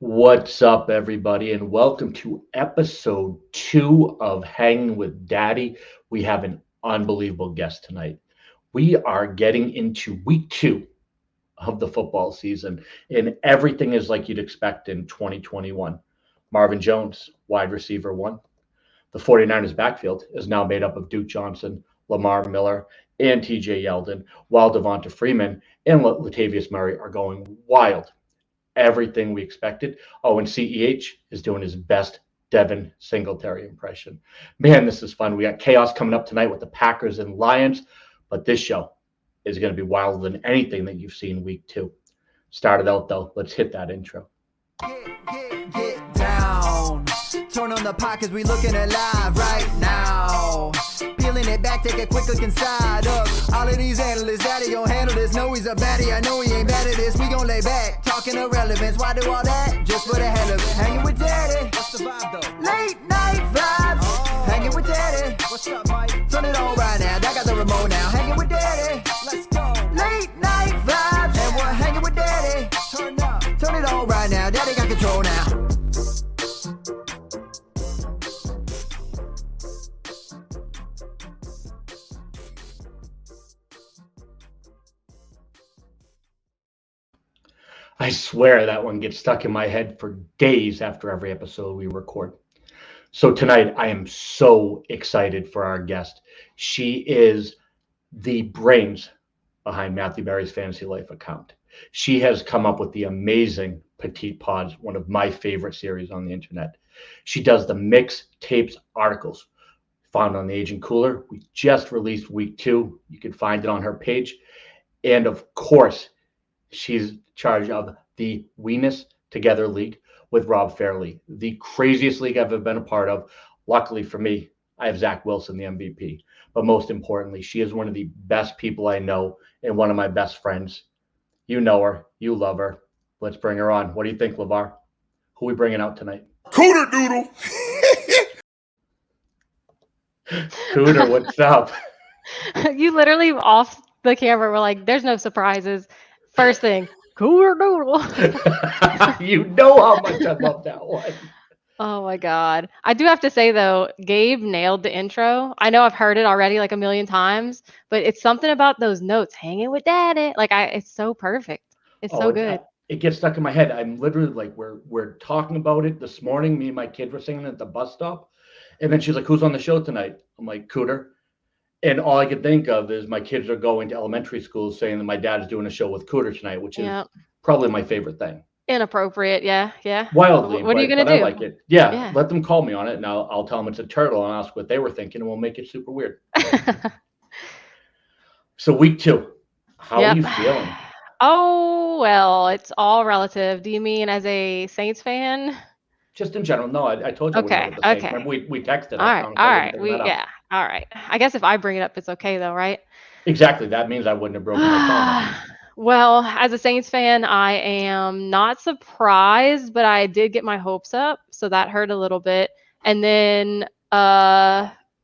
What's up, everybody, and welcome to episode 2 of Hanging with Daddy. We have an unbelievable guest tonight. We are getting into week 2 of the football season, and everything is like you'd expect in 2021. Marvin Jones, wide receiver 1. The 49ers backfield is now made up of Duke Johnson, Lamar Miller, and TJ Yeldon, while Devonta Freeman and Latavius Murray are going wild. Everything we expected. Oh, and CEH is doing his best Devin Singletary impression. Man, this is fun. We got chaos coming up tonight with the Packers and Lions, but this show is going to be wilder than anything that you've seen week 2. Started out, though. Let's hit that intro. Get down. Turn on the pod cause we looking at live right now. Peeling it back, take a quick look inside of all of these analysts. Daddy gon' handle this. Know he's a baddie, I know he ain't bad at this. We gon' lay back, talking irrelevance. Why do all that? Just for the hell of it. Hanging with Daddy. What's the vibe though? Late night vibes. Hanging with Daddy. What's up, Mike? Turn it on right now. I got the remote now. Hanging with Daddy. Let's go. Late night vibes. And we're hanging with Daddy. Turn up. Turn it on right now. Daddy got control now. I swear that one gets stuck in my head for days after every episode we record. So tonight, I am so excited for our guest. She is the brains behind Matthew Berry's Fantasy Life account. She has come up with the amazing Petite Pods, one of my favorite series on the internet. She does the mix tapes articles found on the Agent Cooler. We just released week 2. You can find it on her page. And of course, she's in charge of the Weenus Together League with Rob Fairley, the craziest league I've ever been a part of. Luckily for me, I have Zach Wilson, the MVP. But most importantly, she is one of the best people I know and one of my best friends. You know her. You love her. Let's bring her on. What do you think, LeVar? Who are we bringing out tonight? Cooterdoodle. Cooter, what's up? You literally off the camera were like, there's no surprises. First thing, Cooterdoodle. You know how much I love that one. Oh my God. I do have to say though, Gabe nailed the intro. I know I've heard it already like a million times, but it's something about those notes, hanging with Daddy. It's so perfect. It's so good. It gets stuck in my head. I'm literally like, we're talking about it this morning. Me and my kid were singing at the bus stop. And then she's like, who's on the show tonight? I'm like, Cooter. And all I could think of is my kids are going to elementary school saying that my dad is doing a show with Cooter tonight, which is probably my favorite thing. Inappropriate. Yeah. Wildly. What are you going to do? I like it. Yeah. Let them call me on it. And I'll tell them it's a turtle and ask what they were thinking, and we'll make it super weird. So week 2, how are you feeling? Oh, well, it's all relative. Do you mean as a Saints fan? Just in general. No, I told you. Okay. Remember we texted. All right. All right. I guess if I bring it up, it's okay though, right? Exactly. That means I wouldn't have broken my phone. Well, as a Saints fan, I am not surprised, but I did get my hopes up, so that hurt a little bit. And then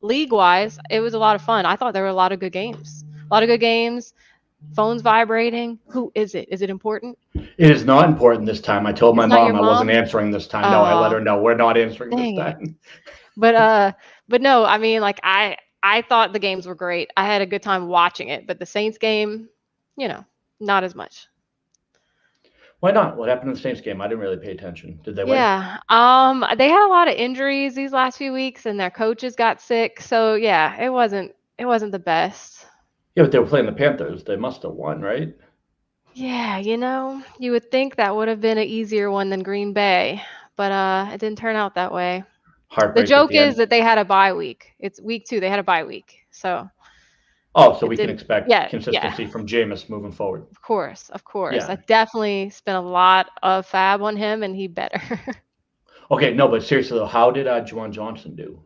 league-wise, it was a lot of fun. I thought there were a lot of good games. Phones vibrating. Who is it? Is it important? It is not important this time. I told my mom I wasn't answering this time. No, I let her know we're not answering this time. But no, I mean, like I thought the games were great. I had a good time watching it, but the Saints game, not as much. Why not? What happened in the Saints game? I didn't really pay attention. Did they win? Yeah. They had a lot of injuries these last few weeks, and their coaches got sick. So yeah, it wasn't the best. Yeah, but they were playing the Panthers. They must have won, right? Yeah, you would think that would have been an easier one than Green Bay, but it didn't turn out that way. The joke is that they had a bye week. It's week 2. They had a bye week. So. So we can expect consistency from Jameis moving forward. Of course. Yeah. I definitely spent a lot of fab on him, and he better. Okay, no, but seriously though, how did Juwan Johnson do?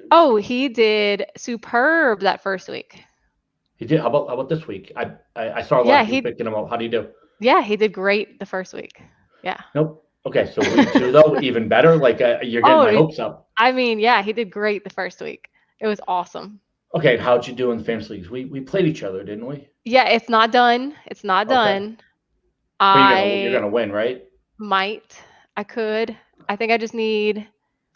Oh, he did superb that first week. He did. How about this week? I saw a lot of people picking him up. How do you do? Yeah, he did great the first week. Yeah. Nope. Okay, so week 2 though, even better. Like you're getting my hopes up. I mean, yeah, he did great the first week. It was awesome. Okay, how'd you do in the fantasy leagues? We played each other, didn't we? Yeah, it's not done. It's not done. But you're gonna win, right? Might. I could. I think I just need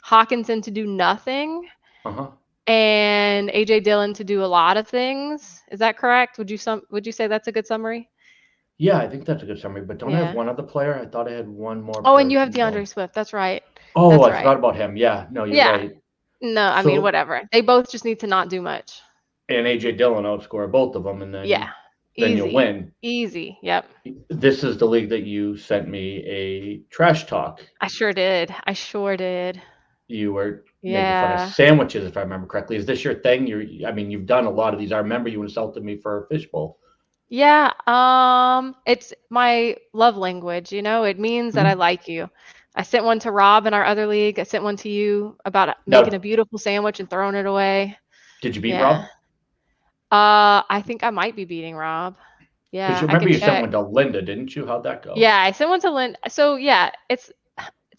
Hawkinson to do nothing Uh-huh. and AJ Dillon to do a lot of things. Is that correct? Would you say that's a good summary? Yeah, I think that's a good summary. But don't I have Yeah. one other player? I thought I had one more Oh, and you have person DeAndre going. Swift. That's right. Oh, That's I right. forgot about him. Yeah, no, you're Yeah. right. No, I mean, So, whatever. They both just need to not do much. and AJ Dillon outscore both of them, and Yeah. then you'll Easy. win. Easy. Yep. This is the league that you sent me a trash talk. I sure did. I sure did. You were making fun of Yeah. sandwiches, if I remember correctly. Is this your thing? You've done a lot of these. I remember you insulted me for a fishbowl. Yeah. It's my love language, you know? It means that I Mhm. like you. I sent one to Rob in our other league. I sent one to you about making Now, a beautiful sandwich and throwing it away. did you beat Yeah. Rob? I think I might be beating Rob. Because Yeah, you I remember can you sent check. one to Linda, didn't you? How'd that go? Yeah, I sent one to Lynn. So yeah, it's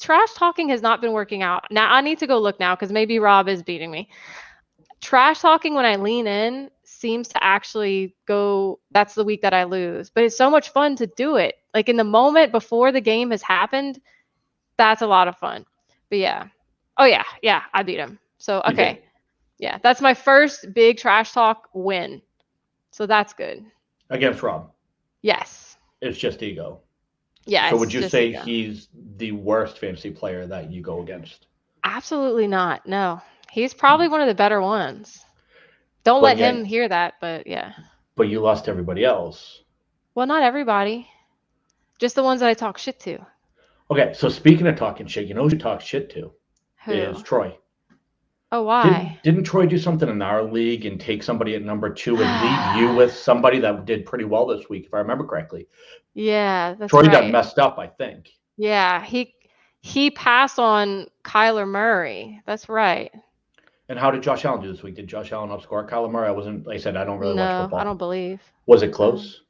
trash talking has not been working out. Now I need to go look now because maybe Rob is beating me. Trash talking when I lean in seems to actually go, that's the week that I lose. But it's so much fun to do it. Like in the moment before the game has happened, that's a lot of fun. But yeah. Oh yeah, yeah, I beat him. So You okay. did. Yeah, that's my first big trash talk win. So that's good. Against Rob. Yes. It's just ego. Yeah, So would it's you just say ego. he's the worst fantasy player that you go against? Absolutely not. No. He's probably one of the better ones. Don't But let yet, him hear that, but yeah. but you lost to everybody else. Well, not everybody. Just the ones that I talk shit to. Okay, so speaking of talking shit, you know who you talk shit to is Who? Troy. Oh, why? Didn't Troy do something in our league and take somebody at number 2 and leave you with somebody that did pretty well this week, if I remember correctly? Yeah, that's Troy got right. messed up, I think. Yeah, he passed on Kyler Murray. That's right. And how did Josh Allen do this week? Did Josh Allen outscore Kyler Murray? I wasn't, like I said, I don't really watch No, I don't football. believe. Was it No. close?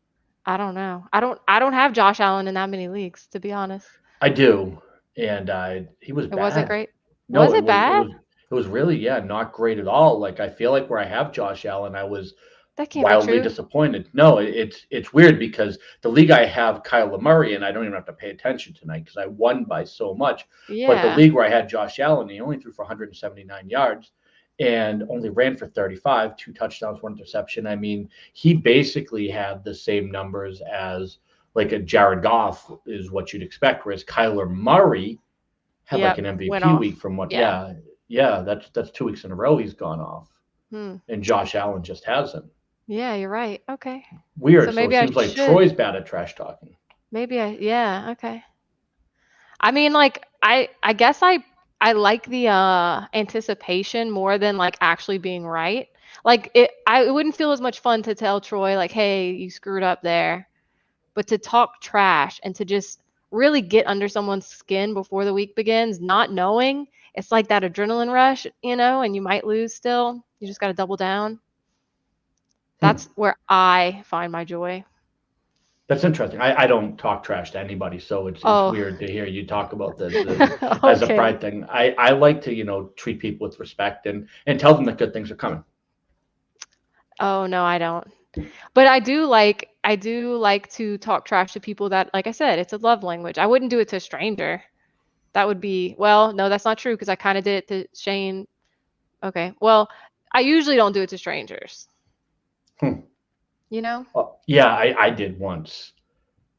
I don't know. I don't have Josh Allen in that many leagues, to be honest. I do. And he was It wasn't bad. great. Was No, it bad? it was really, yeah, not great at all. Like I feel like where I have Josh Allen, I was That can't be wildly true. disappointed. No, it's weird because the league I have Kyler Murray, and I don't even have to pay attention tonight because I won by so much. But the Yeah. league where I had Josh Allen, he only threw for 179 yards and only ran for 35, 2 touchdowns, 1 interception. I mean, he basically had the same numbers as like a Jared Goff is what you'd expect, whereas Kyler Murray had like Yep. an Went MVP off. week from what, Yeah. yeah, that's 2 weeks in a row he's gone off. Hmm. And Josh Allen just hasn't. Yeah, you're right. Okay. So Weird. So it maybe I seems like should. Troy's bad at trash talking. Yeah, okay. I mean, like, I guess I like the anticipation more than like actually being right. Like it wouldn't feel as much fun to tell Troy like, "Hey, you screwed up there." But to talk trash and to just really get under someone's skin before the week begins, not knowing, it's like that adrenaline rush, you know, and you might lose still. You just got to double down. That's where I find my joy. That's interesting. I don't talk trash to anybody, so it's Oh, weird to hear you talk about this as a okay. pride thing. I like to, treat people with respect and tell them that good things are coming. Oh, no, I don't. But I do like to talk trash to people that, like I said, it's a love language. I wouldn't do it to a stranger. That would be, well, no, that's not true because I kind of did it to Shane. Okay. Well, I usually don't do it to strangers. Hmm. You know? Yeah, I did once.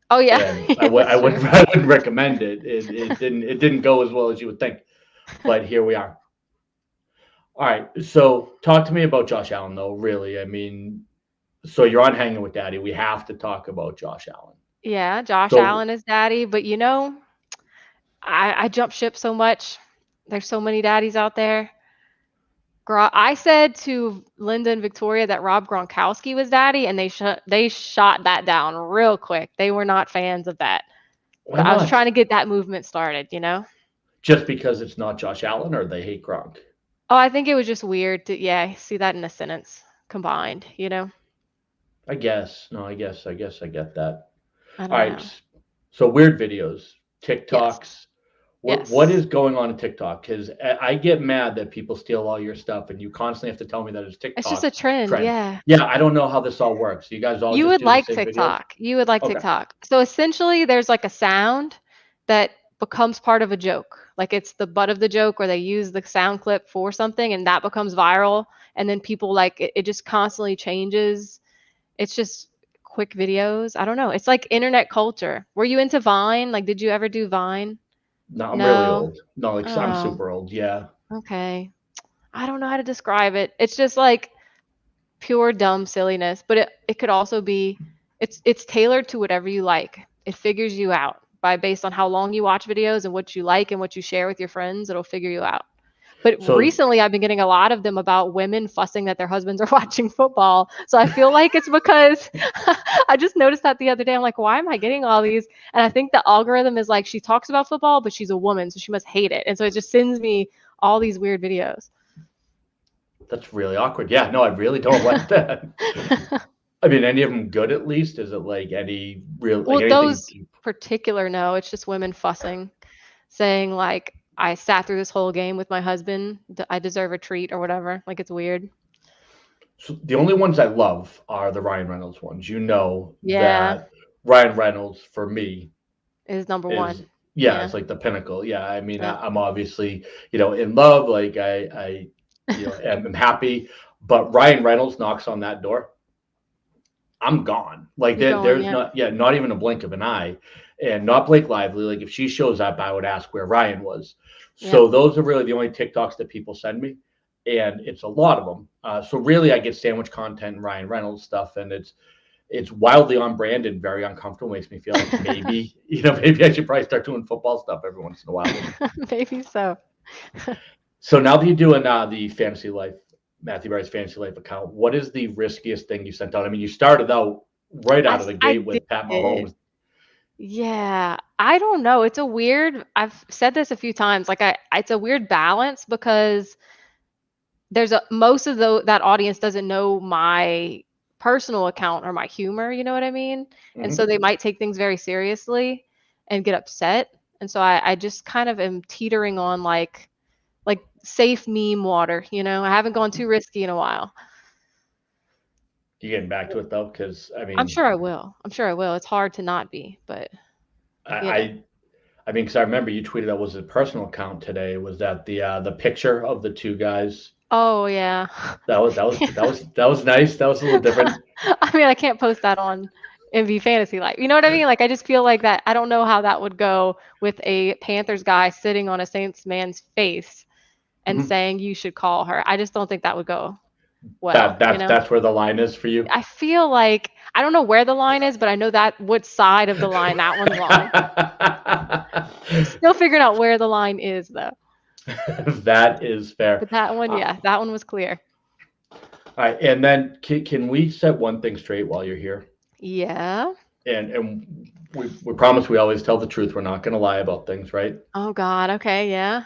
Oh yeah. And That's I true. wouldn't recommend it. It didn't go as well as you would think. But here we are. All right. So talk to me about Josh Allen though, really. I mean, so you're on Hanging with Daddy. We have to talk about Josh Allen. Yeah, Josh So Allen is daddy, but you know, I jump ship so much. There's so many daddies out there. I said to Linda and Victoria that Rob Gronkowski was daddy, and they shot that down real quick. They were not fans of that. why But I was not? trying to get that movement started, you know? Just because it's not Josh Allen or they hate Gronk? Oh, I think it was just weird to, yeah, see that in a sentence combined, you know? I guess. No, I guess I get that. I All don't know. right. So weird videos, Yes. TikToks. What Yes. is going on in TikTok? Because I get mad that people steal all your stuff, and you constantly have to tell me that it's It's just a TikTok trend, trend. yeah. Yeah, I don't know how this all works. You guys all You just would do the like same videos? TikTok. You would like Okay. TikTok. So essentially, there's like a sound that becomes part of a joke. Like it's the butt of the joke, or they use the sound clip for something and that becomes viral. And then people like it just constantly changes. It's just quick videos. I don't know. It's like internet culture. Were you into Vine? Like, did you ever do Vine? No, I'm really No. old. No, like I'm Oh, super old. Yeah. okay. I don't know how to describe it. It's just like pure dumb silliness, but it could also be it's tailored to whatever you like. It figures you out by based on how long you watch videos and what you like and what you share with your friends, it'll figure you out. But So recently I've been getting a lot of them about women fussing that their husbands are watching football. So I feel like it's because I just noticed that the other day. I'm like, why am I getting all these? And I think the algorithm is like she talks about football, but she's a woman, so she must hate it. And so it just sends me all these weird videos. that's really awkward. Yeah, no, I really don't like that. I mean, any of them good at least? Is it like any real like Well, anything those deep? particular, no, it's just women fussing, saying like, I sat through this whole game with my husband. I deserve a treat or whatever. Like it's weird. So the only ones I love are the Ryan Reynolds ones. You know Yeah, that Ryan Reynolds for me is number is one. yeah, Yeah, it's like the pinnacle. Yeah, I mean, yeah. I'm obviously in love. Like I am happy, but Ryan Reynolds knocks on that door, I'm gone. Like You're going, there's yeah, not even a blink of an eye, and not Blake Lively. Like if she shows up, I would ask where Ryan was. yeah. So those are really the only TikToks that people send me, and it's a lot of them. So really, I get sandwich content and Ryan Reynolds stuff, and it's wildly on brand and very uncomfortable. Makes me feel like maybe maybe I should probably start doing football stuff every once in a while. Maybe so. So now that you're doing the fantasy life, Matthew Barry's fantasy life account, what is the riskiest thing you sent out? I mean, you started out right out of the I gate with Pat did. Mahomes. Yeah, I don't know. It's a weird. I've said this a few times. Like it's a weird balance because there's a most of that audience doesn't know my personal account or my humor, you know what I mean? And so Mhm. they might take things very seriously and get upset. And so I just kind of am teetering on like safe meme water, you know. I haven't gone too risky in a while. You getting back to it though, because I I'm mean, sure I will. I'm sure I will. It's hard to not be, but I, you know. I I mean, because I remember you tweeted that was a personal account today. Was that the picture of the two guys? Oh yeah. That was nice. That was a little different. I mean, I can't post that on MV Fantasy Life. You know what I mean? Like, I just feel like that. I don't know how that would go with a Panthers guy sitting on a Saints man's face and Mhm. saying you should call her. I just don't think that would go That well. You that's know? that's where the line is for you. I feel like I don't know where the line is, but I know that what side of the line that one's on. Still figuring out where the line is though. That is fair. But that one, Uh, yeah, that one was clear. all right, and then can we set one thing straight while you're here? Yeah. And we promise we always tell the truth. We're not going to lie about things, right? Oh God. Okay. Yeah.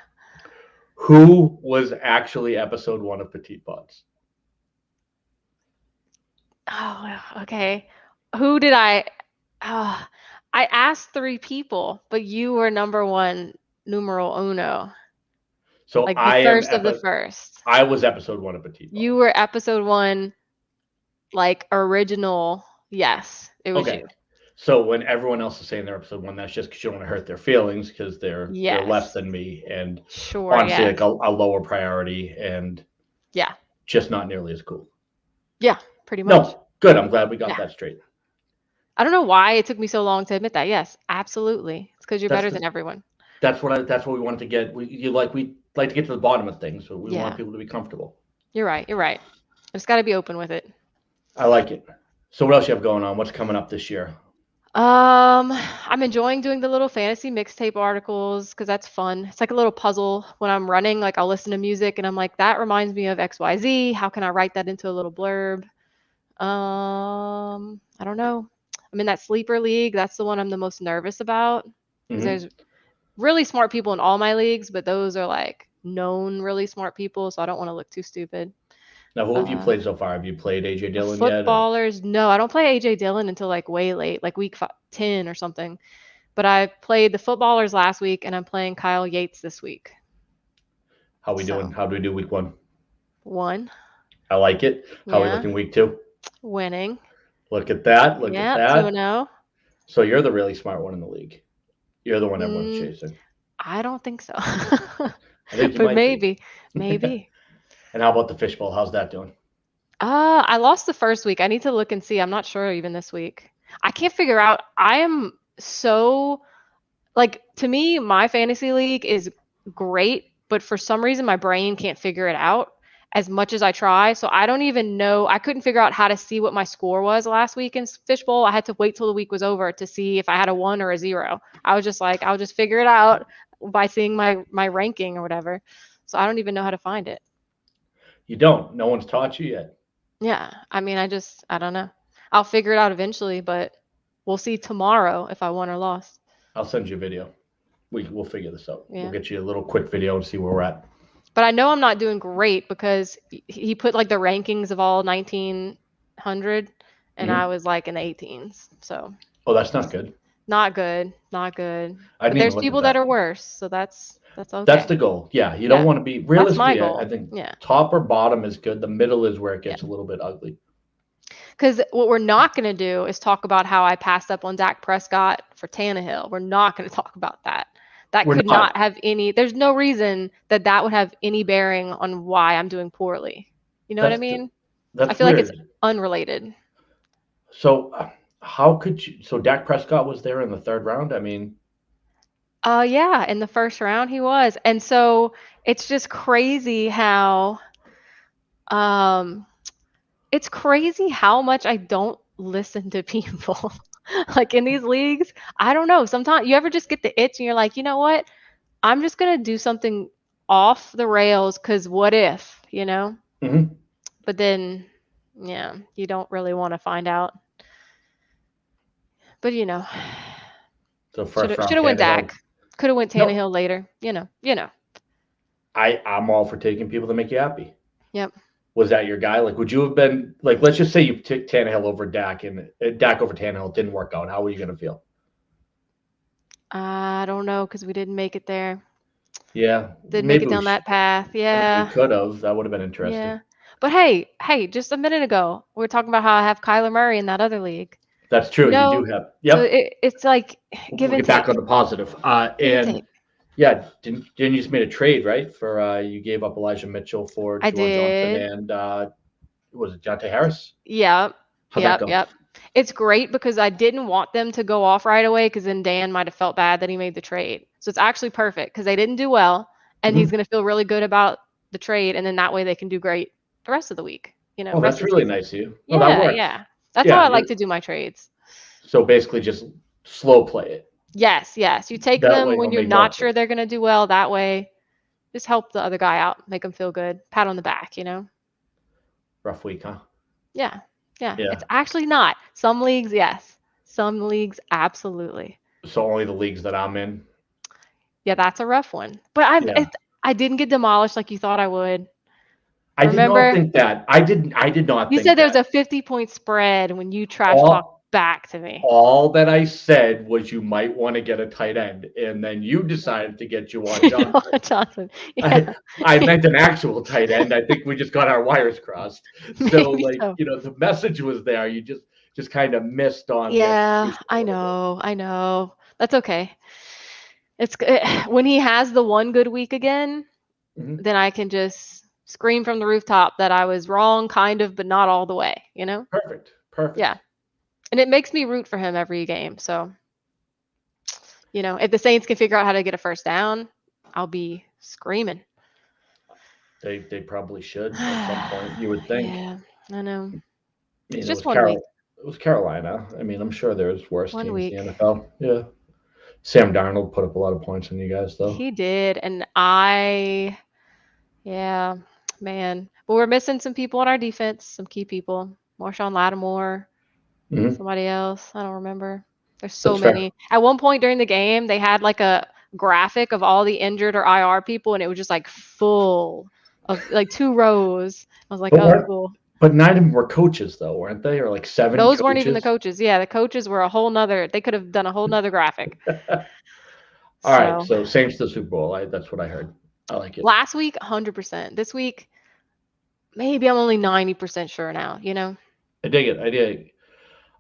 Who was actually episode 1 of Petite Pods? Oh, okay. Who did I? Oh, I asked 3 people, but you were number one, numero uno, So like the first of the first. I was episode 1 of Petite You Pods. were episode one, like original. Yes, it was Okay. you. So when everyone else is saying they're episode 1, that's just because you don't want to hurt their feelings because they're less Yes. than me and Sure. honestly like Yes. a lower priority and Yeah. just not nearly as cool. Yeah. Pretty much. No, good. I'm glad we got Yeah. that straight. I don't know why it took me so long to admit that. Yes, absolutely. It's because you're That's better the than everyone. that's what we wanted to get. We like to get to the bottom of things, so we want Yeah. people to be comfortable. You're right. You're right. I just got to be open with it. I like it. So what else you have going on? What's coming up this year? I'm enjoying doing the little fantasy mixtape articles because that's fun. It's like a little puzzle when I'm running. Like I'll listen to music and I'm like, that reminds me of XYZ. How can I write that into a little blurb? I don't know. I'm in that sleeper league. That's the one I'm the most nervous about because Hmm. there's really smart people in all my leagues, but those are like known really smart people, so I don't want to look too stupid. Now, who have you Uh, played so far? Have you played AJ The Dillon yet? Or footballers, no, I don't play AJ Dillon until like way late, like week 10 or something. But I played the footballers last week and I'm playing Kyle Yates this week. how we doing? So, How do we do week 1? one. I like it. How are we Yeah. looking week 2? Winning. Look at that. Look at Yeah. that. 2-0. So you're the really smart one in the league. You're the one everyone's Mm, chasing. I don't think so. I think you But might be. maybe. And how about the fishbowl? How's that doing? I lost the first week. I need to look and see. I'm not sure even this week. I can't figure out. I am so like, to me, my fantasy league is great, but for some reason my brain can't figure it out as much as I try. So I don't even know. I couldn't figure out how to see what my score was last week in fishbowl. I had to wait till the week was over to see if I had a 1 or a 0. I was just like, I'll just figure it out by seeing my ranking or whatever. So I don't even know how to find it. You don't. No one's taught you yet. Yeah. I mean, I don't know. I'll figure it out eventually, but we'll see tomorrow if I won or lost. I'll send you a video. We'll figure this out. Yeah. We'll get you a little quick video and see where we're at. But I know I'm not doing great because he put like the rankings of all 1900 and I was like in the 18s. So Oh, that's not good. not good. Not good. I But didn't there's even look people at that that. are worse. So that's okay. That's the goal. Yeah, you don't Yeah. want to be That's my realistically. goal. I think Yeah. top or bottom is good. The middle is where it gets a little bit ugly. Because what we're not going to do is talk about how I passed up on Dak Prescott for Tannehill. We're not going to talk about that. That We're could not. not have any, there's no reason that that would have any bearing on why I'm doing poorly. You know what I That's mean? that's I feel like weird. it's unrelated. So how could you? So Dak Prescott was there in the third round. I mean, Yeah, in the first round he was. And so it's just crazy how it's crazy how much I don't listen to people. Like in these leagues, I don't know. Sometimes you ever just get the itch and you're like, you know what? I'm just gonna do something off the rails because what if, you know? mhm. But then, yeah, you don't really want to find out. But you know, So should first have round should have went Tannehill. Dak. Could have went No, Tannehill later. You know. I'm all for taking people that make you happy. Yep. Was that your guy? Like, would you have been like? Let's just say you took Tannehill over Dak, and Dak over Tannehill didn't work out. How were you going to feel? I don't know because we didn't make it there. Yeah, Didn't make maybe it we down should. that path. I mean, we Yeah. could have. That would have been interesting. Yeah. But hey, just a minute ago, we were talking about how I have Kyler Murray in that other league. That's You true. You do know, have. so Yep. it's like give We'll and get back take. on the positive. Give and And take. yeah, didn't you just made a trade, right? For you gave up Elijah Mitchell for I Juwan Johnson did. and was it Jonte Harris? Yep. How'd that go? Yep. It's great because I didn't want them to go off right away because then Dan might have felt bad that he made the trade. So it's actually perfect because they didn't do well and he's Mhm. going to feel really good about the trade and then that way they can do great the rest of the week, Oh, rest that's of the really season. nice of you. No, that works. Yeah. That's how Yeah, I like to do my trades. so basically just slow play it. Yes. You take That way them when he'll you're make more not sure they're going to do well. That way, just help the other guy out, make him feel good, pat on the back, Rough week, huh? Yeah. Yeah. It's actually not. Some leagues, yes. Some leagues, absolutely. So only the leagues that I'm in. Yeah, that's a rough one. But Yeah. I didn't get demolished like you thought I would. I did not Remember? think that. I did not You think said there was that. a 50-point spread when you trash All, talked back to me. all that I said was you might want to get a tight end, and then you decided to get Juwan Johnson. Johnson. Yeah. I meant an actual tight end. I think we just got our wires crossed. So, Maybe like, so. the message was there. You just kind of missed on the Yeah, execution a I little bit. know. That's okay. It's when he has the one good week again, Mhm. then I can just scream from the rooftop that I was wrong, kind of, but not all the way, Perfect. Yeah. And it makes me root for him every game. So, if the Saints can figure out how to get a first down, I'll be screaming. They probably should at some point. You would think. Yeah, I know. I mean, It's just 1 week. It was Carolina. I mean, I'm sure there's worse 1 teams week. in the NFL. Yeah. Sam Darnold put up a lot of points on you guys, though. He did, and yeah, man. But we're missing some people on our defense, some key people. Marshawn Lattimore, Mhm. somebody else. I don't remember. There's so That's fair. many. At one point during the game, they had like a graphic of all the injured or IR people, and it was just like full of like 2 rows. I was like, oh, cool. But 9 of them were coaches, though, weren't they? Or like 7 Those weren't even the coaches? coaches. Yeah, the coaches were a whole nother. They could have done a whole nother graphic. All right, So so Saints to Super Bowl. That's what I heard. I like it. last week, 100%. This week, maybe I'm only 90% sure now. I dig it.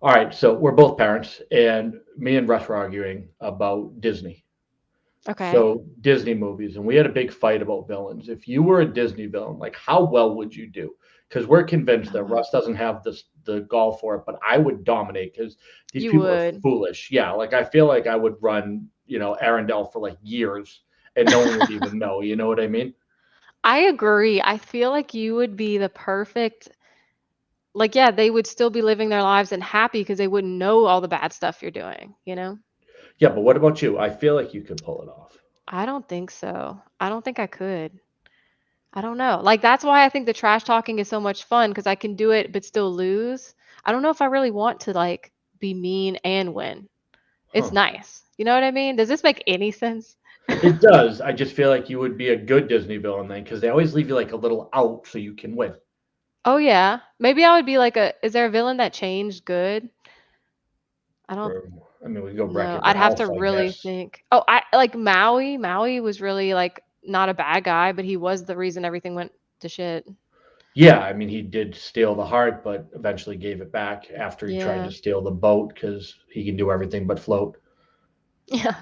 All right, so we're both parents, and me and Russ were arguing about Disney. Okay. So Disney movies, and we had a big fight about villains. If you were a Disney villain, like how well would you do? Because we're convinced that Russ doesn't have the gall for it, but I would dominate because these You people are would. foolish. Yeah, like I feel like I would run, Arendelle for like years, and no one would even know. You know what I mean? I agree. I feel like you would be the perfect, like, yeah, they would still be living their lives and happy because they wouldn't know all the bad stuff you're doing, you know? Yeah, but what about you? I feel like you could pull it off. I don't think so. I don't think I could. I don't know. Like, that's why I think the trash talking is so much fun because I can do it but still lose. I don't know if I really want to, like, be mean and win. It's Huh. nice. You know what I mean? Does this make any sense? It does. I just feel like you would be a good Disney villain then, because they always leave you like a little out so you can win. Oh, yeah. Maybe I would be like is there a villain that changed good? I don't Or, I mean, we go Wreck know. It I'd have to Ralph, I really guess. think. Oh, I like Maui. Maui was really like not a bad guy, but he was the reason everything went to shit. Yeah, I mean, he did steal the heart, but eventually gave it back after he tried Yeah. to steal the boat because he can do everything but float. Yeah.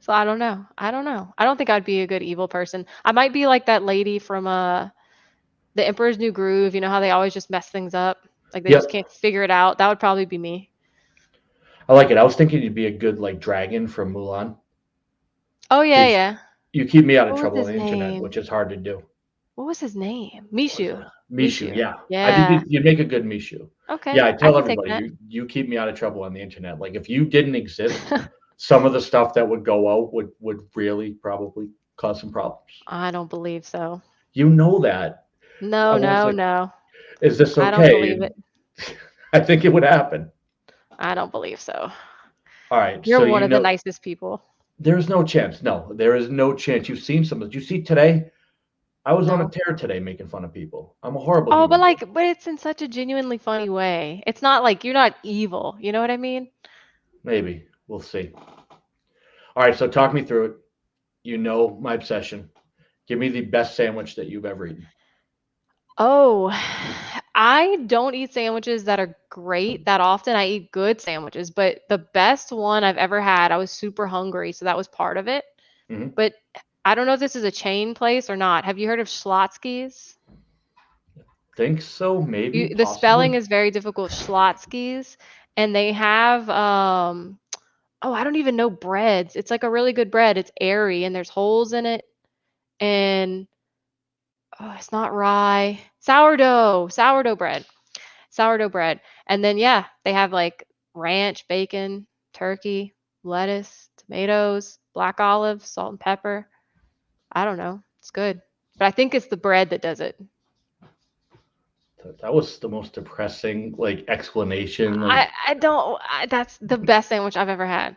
So I don't know. I don't know. I don't think I'd be a good evil person. I might be like that lady from The Emperor's New Groove. You know how they always just mess things up? Like they just Yep, can't figure it out. That would probably be me. I like it. I was thinking you'd be a good like dragon from Mulan. Oh yeah, 'Cause yeah. you keep me out of What was trouble on his the internet, name? which is hard to do. What was his name? Was Mishu. it Mishu? Mishu. Yeah, I think Yeah. you'd make a good Mishu. Okay. Yeah, I I tell can take everybody that. you keep me out of trouble on the internet. Like if you didn't exist, some of the stuff that would go out would really probably cause some problems. I don't believe so. You know that. No, I'm always no, like, no. is this I don't okay? believe And it. I think it would happen. I don't believe so. All right, You're so one of the nicest people. there's no chance. No, there is no chance. You've seen some. Did you see today? I was on a No. tear today making fun of people. I'm a horrible Oh, but human being. like, but it's in such a genuinely funny way. It's not like you're not evil. You know what I mean? Maybe. We'll see. All right, so talk me through it. You know my obsession. Give me the best sandwich that you've ever eaten. Oh, I don't eat sandwiches that are great that often. I eat good sandwiches, but the best one I've ever had, I was super hungry, so that was part of it. Hmm. But I don't know if this is a chain place or not. Have you heard of Schlotzsky's? Think so, maybe, The spelling possibly. is very difficult. Schlotzsky's, and they have oh, I don't even know breads. It's like a really good bread. It's airy and there's holes in it, and oh, it's not rye. Sourdough bread. And then yeah, they have like ranch, bacon, turkey, lettuce, tomatoes, black olive, salt and pepper. I don't know. It's good. But I think it's the bread that does it. That was the most depressing like explanation. I don't that's the best sandwich I've ever had.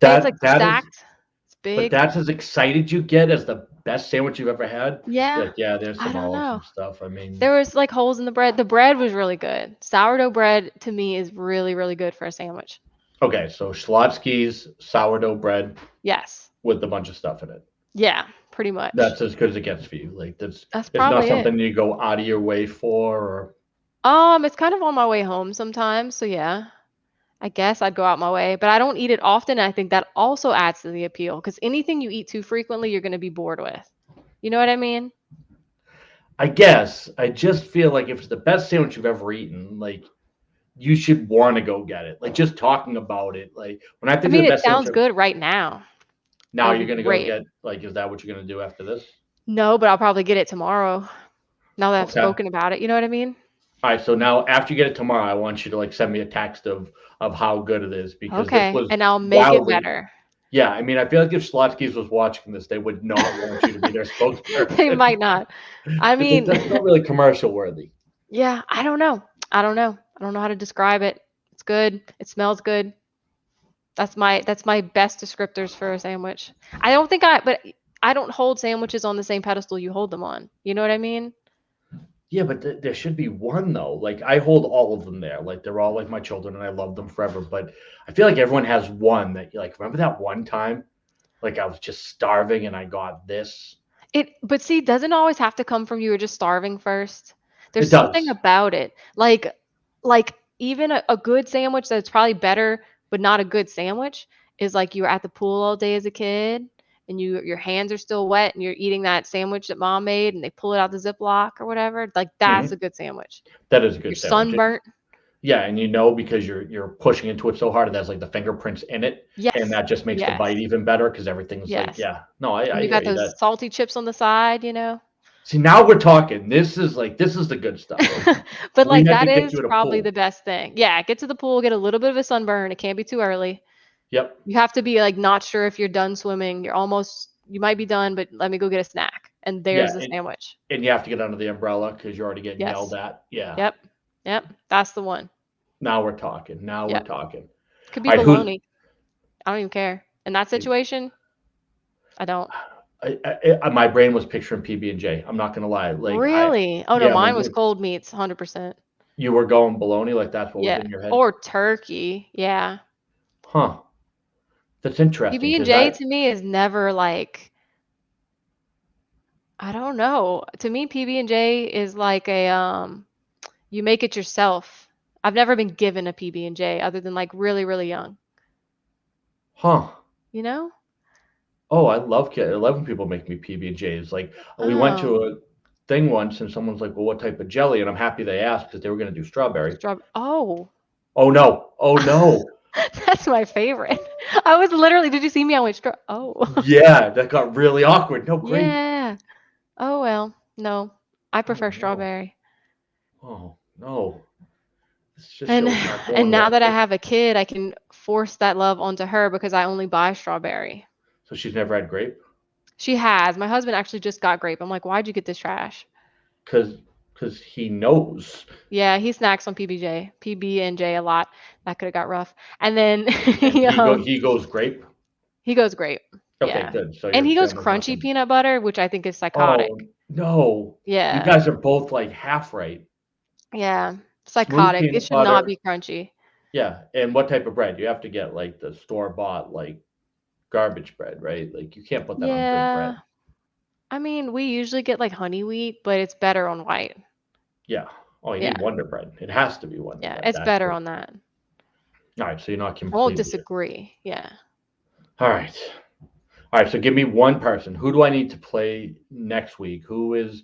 And it's like That is, stacked. It's but big. that's as excited you get as the best sandwich you've ever had. You're Yeah. like, yeah, there's I some don't olives know. and stuff. I mean, There was like holes in the bread. The bread was really good. Sourdough bread to me is really, really good for a sandwich. okay, so Schlotzsky's sourdough bread Yes. with a bunch of stuff in it. Yeah, pretty much. That's as good as it gets for you. Like that's, That's it's not probably it. something you go out of your way for. Or It's kind of on my way home sometimes, so yeah. I guess I'd go out my way, but I don't eat it often, and I think that also adds to the appeal because anything you eat too frequently, you're going to be bored with. You know what I mean? I guess I just feel like if it's the best sandwich you've ever eaten, like you should want to go get it. Like just talking about it. Like when I I think of mean, the it best sandwich, sounds good right now. That now would you're be gonna go great. get, like, is that what you're gonna do after this? No, but I'll probably get it tomorrow now that I've Okay. spoken about it. You know what I mean? All right. So now after you get it tomorrow, I want you to like send me a text of how good it is, because this Okay, was and I'll make it wildly. better. Yeah, I mean, I feel like if Schlotsky's was watching this, they would not want you to be their They spokesperson might not. I because mean, that's not really commercial worthy. yeah, I don't know. I don't know. I don't know how to describe it. It's good. It smells good. That's my best descriptors for a sandwich. But I don't hold sandwiches on the same pedestal you hold them on. You know what I mean? Yeah, but there should be one though. Like I hold all of them there. Like they're all like my children, and I love them forever. But I feel like everyone has one that you like. Remember that one time, like I was just starving and I got this. But see, doesn't always have to come from you were just starving first. There's It something does. about it. Like even a good sandwich that's probably better, but not a good sandwich. is like you were at the pool all day as a kid and your hands are still wet and you're eating that sandwich that mom made and they pull it out the Ziploc or whatever. Like that's a good sandwich. That is a You're good sandwich. sunburnt. Yeah, and you know because you're pushing into it so hard, it has like the fingerprints in it, Yes. and that just makes the Yes. bite even better because everything's like, Yes. yeah. No, I And you hear got you. those That salty chips on the side, you know? see now we're talking. This is the good stuff. But We like had that to get is you at a probably pool. the best thing. Yeah, get to the pool, get a little bit of a sunburn. It can't be too early. Yep. You have to be like not sure if you're done swimming. You might be done, but let me go get a snack. And there's Yeah, the sandwich. and you have to get under the umbrella because you're already getting Yes. yelled at. Yeah. Yep. Yep. That's the one. Now we're talking. Now we're Yep. talking. Could be All right, who's baloney. I don't even care. In that situation, I don't. my brain was picturing PB&J. I'm not gonna lie. Like Really? Oh no, yeah, mine was cold meats, 100%. you were going bologna. Like that's what was Yeah. in your head. Or turkey. Yeah. Huh. That's interesting because PB&J to me is never like, I don't know. To me, PB&J is like you make it yourself. I've never been given a PB&J other than like really, really young. Huh. You know? Oh, I love when people make me PB&Js. Like we went to a thing once and someone's like, "Well, what type of jelly?" And I'm happy they asked because they were gonna do strawberry. Oh. Oh no! Oh no! That's my favorite. I was literally, did you see me? I went oh. Yeah, that got really awkward. No, great. Yeah. Oh well. No. I prefer Oh no! strawberry. Oh no! This just And shows not and going now well. that I have a kid, I can force that love onto her because I only buy strawberry. So she's never had grape She has. My husband actually just got grape. I'm like, why'd you get this trash? because he knows. Yeah, he snacks on PB&J a lot. That could have got rough. And then And he goes grape. he goes grape. Okay, Yeah. good. So And your he goes family's not crunchy gonna. peanut butter, which I think is psychotic. Oh no! You Yeah. guys are both like half right. Yeah. Smooth Psychotic. It peanut should not butter. be crunchy. Yeah, and what type of bread? You have to get like the store-bought like garbage bread, right? Like you can't put that on good bread. Yeah. I mean, we usually get like honey wheat, but it's better on white. Yeah. Oh, you Yeah. need Wonder Bread. It has to be Wonder Yeah, Bread. it's That's better for- on that. All right, so you're not I won't completely. disagree. Yeah. All right. All right, so give me one person. Who do I need to play next week? Who's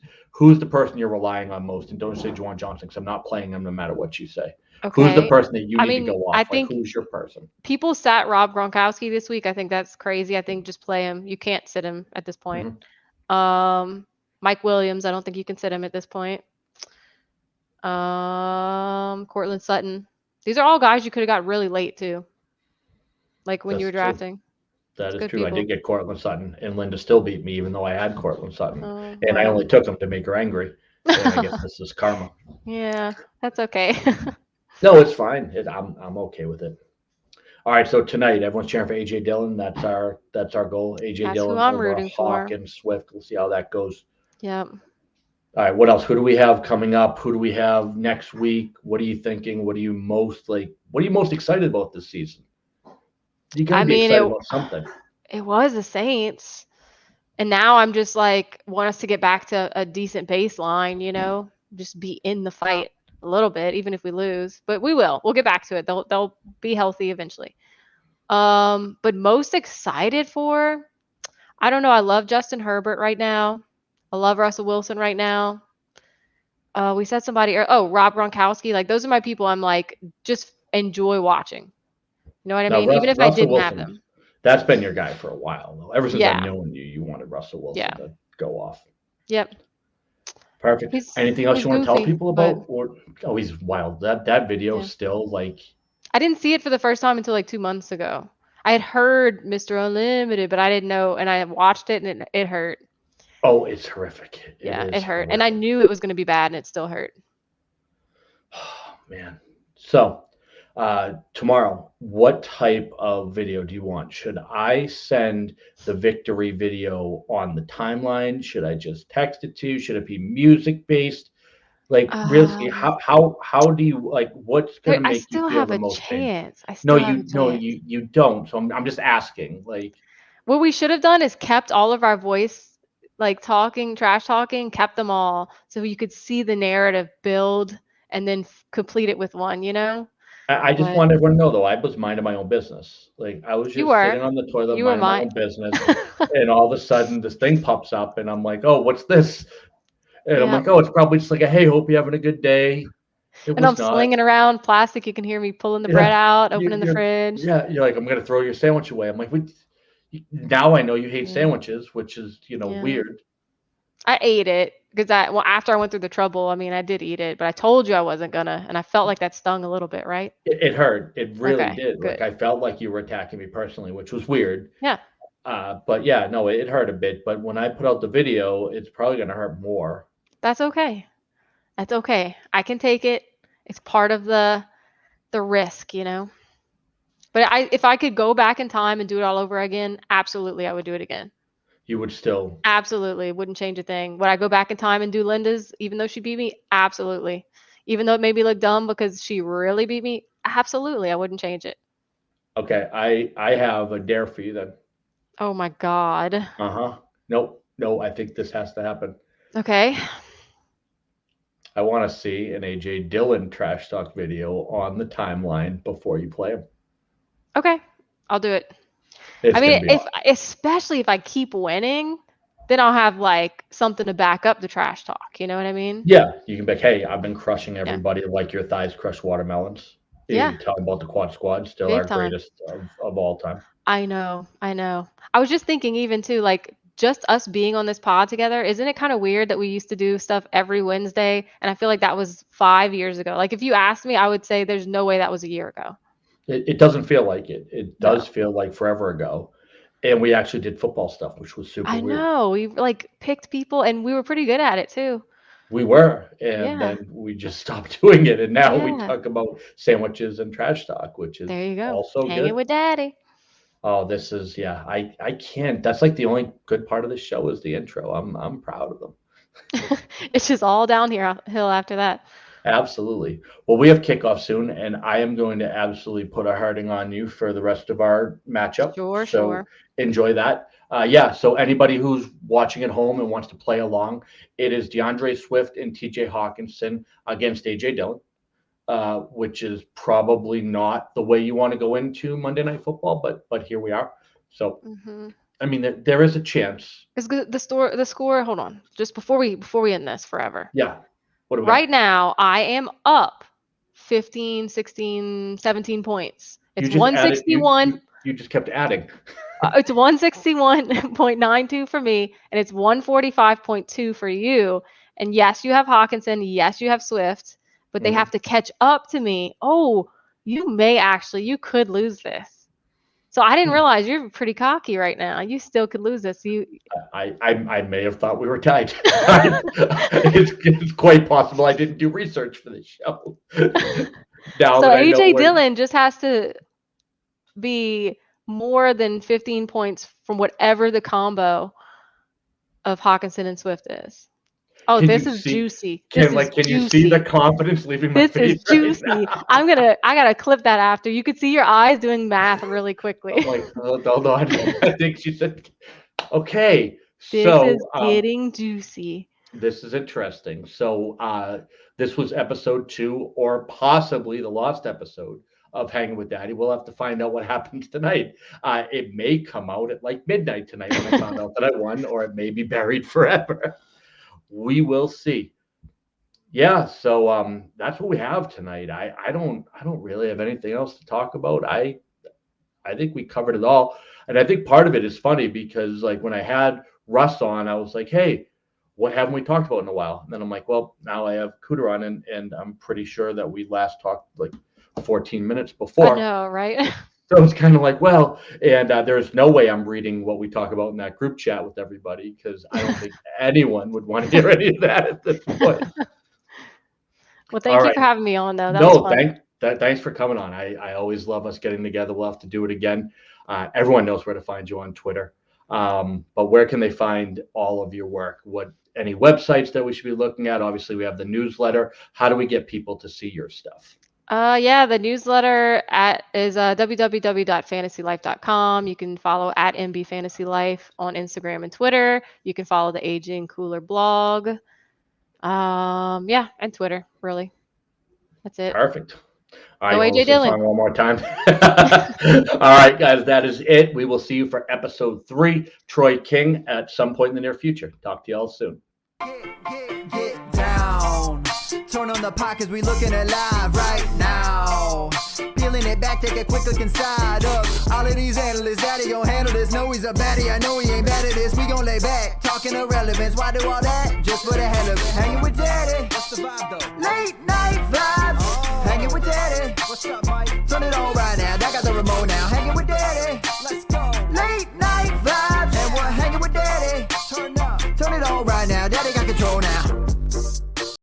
the person you're relying on most? And don't say Juwan Johnson because I'm not playing him no matter what you say. Who's the Okay. person that you I need mean, to go off? I Like, think who's your person? people sat Rob Gronkowski this week. I think that's crazy. I think just play him. You can't sit him at this point. Mike Williams, I don't think you can sit him at this point. Cortland Sutton. These are all guys you could have got really late too. Like when you were That's true. drafting. That It's is good true. I people. did get Cortland Sutton, and Linda still beat me, even though I had Cortland Sutton. Oh, And I well. only took him to make her angry. And I guess this is karma. Yeah, that's okay. No, it's fine. I'm okay with it. All right, so tonight everyone's cheering for AJ Dillon. That's our goal. AJ That's who Dillon I'm over rooting for. Hawk and Swift. We'll see how that goes. Yep. All right, what else? Who do we have coming up? Who do we have next week? What are you thinking? What are you most excited about this season? You gotta be excited about something. It was the Saints. And now I'm just like, want us to get back to a decent baseline, you know, just be in the fight a little bit, even if we lose. But we will. We'll get back to it. They'll be healthy eventually. But most excited for, I don't know. I love Justin Herbert right now. I love Russell Wilson right now. We said somebody, Rob Gronkowski. Like those are my people. I'm like, just enjoy watching. You know what I mean? Even if I didn't have them. That's been your guy for a while, though. Ever since Yeah. I've known you, you wanted Russell Wilson to go off. Yep. Perfect. Anything else you want to tell people about? He's wild. That video still like. I didn't see it for the first time until like 2 months ago. I had heard Mr. Unlimited, but I didn't know, and I watched it, and it hurt. Oh, it's horrific. It hurt, horrific. and I knew it was going to be bad, and it still hurt. Oh man. So. Tomorrow, what type of video do you want? Should I send the victory video on the timeline? Should I just text it to you? Should it be music based? Like really, how do you like? What's gonna make you feel the most pain? No, you don't. So I'm just asking. Like, what we should have done is kept all of our voice, like trash talking, kept them all, so you could see the narrative build and then complete it with one. You know. I just But want everyone to know though, I was minding my own business. Like I was you just sitting were, on the toilet you were minding my my, own business, and all of a sudden this thing pops up, and I'm like, oh, what's this? And I'm yeah. like, oh, it's probably just like a hey, hope you're having a good day. It And I'm was not. slinging around plastic. You can hear me pulling the bread Yeah, out, you, opening the you're fridge. yeah, you're like, I'm gonna throw your sandwich away. I'm like, what? Now I know you hate Yeah. sandwiches, which is Yeah. weird. I ate it because well, after I went through the trouble, I mean, I did eat it, but I told you I wasn't gonna, and I felt like that stung a little bit, right? It hurt. It really Okay, did. Like good. I felt like you were attacking me personally, which was weird. Yeah, But yeah, no, it hurt a bit. But when I put out the video, it's probably gonna hurt more. that's okay. That's okay. I can take it. It's part of the risk, you know. But if I could go back in time and do it all over again, absolutely, I would do it again. You would still. Absolutely, wouldn't change a thing. Would I go back in time and do Linda's, even though she beat me? Absolutely. Even though it made me look dumb because she really beat me? Absolutely, I wouldn't change it. Okay, I have a dare for you then. Oh my God. Uh-huh. Nope. No, I think this has to happen. Okay. I want to see an AJ Dillon trash talk video on the timeline before you play him. Okay. I'll do it. I It's mean, gonna be if awesome. especially if I keep winning, then I'll have like something to back up the trash talk. You know what I mean? Yeah, you can be like, hey, I've been crushing Yeah. everybody like your thighs crush watermelons. Yeah. You tell them about the Quad Squad, still our Big time. greatest of all time. I know. I know. I was just thinking, even too, like just us being on this pod together, isn't it kind of weird that we used to do stuff every Wednesday? And I feel like that was 5 years ago. Like if you asked me, I would say there's no way that was a year ago. It doesn't feel like it. It does No. feel like forever ago. And we actually did football stuff, which was super I weird. know. We like picked people and we were pretty good at it too. We were, and Yeah. then we just stopped doing it. And now we Yeah. talk about sandwiches and trash talk, which There is you go. also Hanging good. with daddy. Oh, this is yeah. I can't. That's like the only good part of the show is the intro. I'm proud of them. It's just all downhill after that. Absolutely. Well, we have kickoff soon, and I am going to absolutely put a hurting on you for the rest of our matchup. Sure, So sure. enjoy that. Yeah. So anybody who's watching at home and wants to play along, it is DeAndre Swift and TJ Hawkinson against AJ Dillon, which is probably not the way you want to go into Monday Night Football, but here we are. So Mm-hmm. I mean, there is a chance. Is the score? Hold on, just before we end this forever. Yeah. What do we got? Right now, I am up 15, 16, 17 points. You It's just added. You 161. you you just kept adding. It's 161.92 for me, and it's 145.2 for you. And yes, you have Hawkinson. Yes, you have Swift, but they Mhm. have to catch up to me. Oh, you could lose this. So I didn't realize you're pretty cocky right now. You still could lose this. I may have thought we were tied. It's quite possible I didn't do research for this show. Now So that I know AJ where, Dillon just has to be more than 15 points from whatever the combo of Hawkinson and Swift is. Oh, can this you is see? juicy. This is Can you see the juicy. confidence leaving my This is face right juicy. now? I gotta clip that after. You could see your eyes doing math really quickly. I'm like, hold on. I think she said, okay. This is So getting juicy. this is interesting. So this was episode 2, or possibly the lost episode of Hanging with Daddy. We'll have to find out what happens tonight. It may come out at like midnight tonight when I found out that I won, or it may be buried forever. We will see. Yeah, so that's what we have tonight. I don't really have anything else to talk about. I think we covered it all. And I think part of it is funny because like when I had Russ on, I was like, hey, what haven't we talked about in a while? And then I'm like, well, now I have Cooter on, and I'm pretty sure that we last talked like 14 minutes I before. know, right? So it's kind of like, well, and there's no way I'm reading what we talk about in that group chat with everybody because I don't think anyone would want to hear any of that at this point. Well, All thank you right. for having me on, though. That was No, fun. thanks for coming on. I always love us getting together. We'll have to do it again. Everyone knows where to find you on Twitter. But where can they find all of your work? Any websites that we should be looking at? Obviously, we have the newsletter. How do we get people to see your stuff? Yeah, the newsletter is www.fantasylife.com. You can follow at MB Fantasy Life on Instagram and Twitter. You can follow the Aging Cooler blog. Yeah, and Twitter, really. That's it. Perfect. All right, Go you AJ want to say the Dillon. song one more time? All right, guys, that is it. We will see you for episode 3, Troy King, at some point in the near future. Talk to y'all soon. Get down. Turn on the pod cause we looking at live right now. Peeling it back, take a quick look inside of all of these analysts. Daddy gon' handle this. Know he's a baddie. I know he ain't bad at this. We gon' lay back, talking irrelevance. Why do all that? Just for the hell of it. Hanging with Daddy. What's the vibe though? Late night vibes. Hanging with Daddy. What's up, Mike? Turn it on right now. I got the remote.